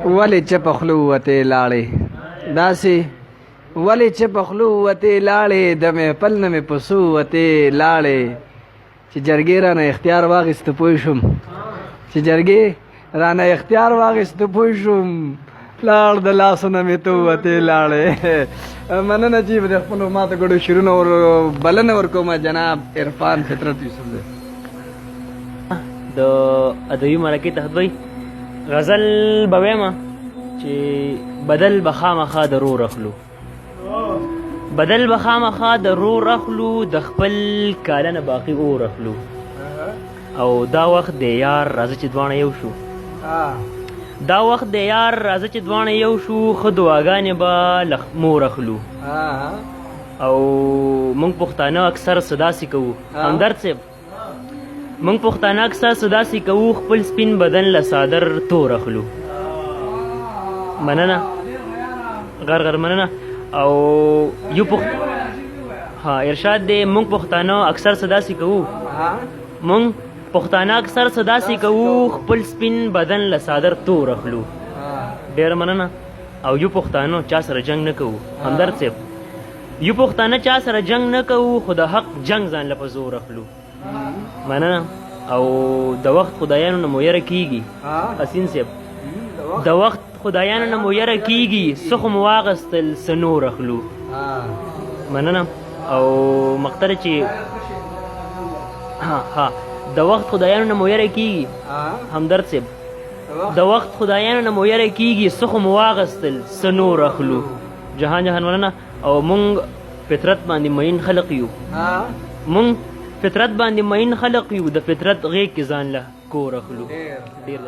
ولې چپ خلو وته لاړې داسې ولې چپ خلو وته لاړې د مې پل نه مې پسو وته لاړې چې جرګې رانه اختیار واغېست پوه شوم چې جرګې رانه اختیار واغېست پوه شوم لاړ د لاسونه مې تو وته لاړې مننه چې د خپلو ماته ګډو شعرونو بلنه ورکوم جناب عرفان فطرت یوسف دی د ادبي مرکې تحت وی غزل به وایم چې بدل به خامخا د رور اخلو بدل به خامخا د رور اخلو د خپل کاله نه باقي اور اخلو او دا وخت د یار راځه چې دواړه یو شو دا وخت د یار راځه چې دواړه یو شو ښه دعاګانې به له مور اخلو او موږ پښتانه اکثر څه داسې کوو همدرد صاحب موږ پښتانه اکثر څه داسې کوو خپل سپین بدن له څادر تور اخلو مننه غرغر مننه او یو ارشاد دی موږ پښتانه اکثر څه داسې کوو موږ پښتانه اکثر څه داسې کوو خپل سپین بدن له څادر تور اخلو ډېره مننه او یو پښتانه چا سره جنګ نه کوو همدرد صاحب یو پښتانه چا سره جنګ نه کوو خو د حق جنګ ځان له په زور اخلو مننه او د وخت خدایانو نه مو یره کیږي حسین صاحب د وخت خدایانو نه مو یره کیږي څه خو مو واغستل څه نور اخلو مننه او مقتره چې د وخت خدایانو نه مو یره کیږي همدرد صاحب د وخت خدایانو نه مو یره کیږي څه خو مو واغستل څه نور اخلو جهان جهان مننه او مونږ فطرت باندې مین خلق یو مونږ فطرت باندې مین خلق یو د فطرت غیږ کې ځان له کور اخلو ډېر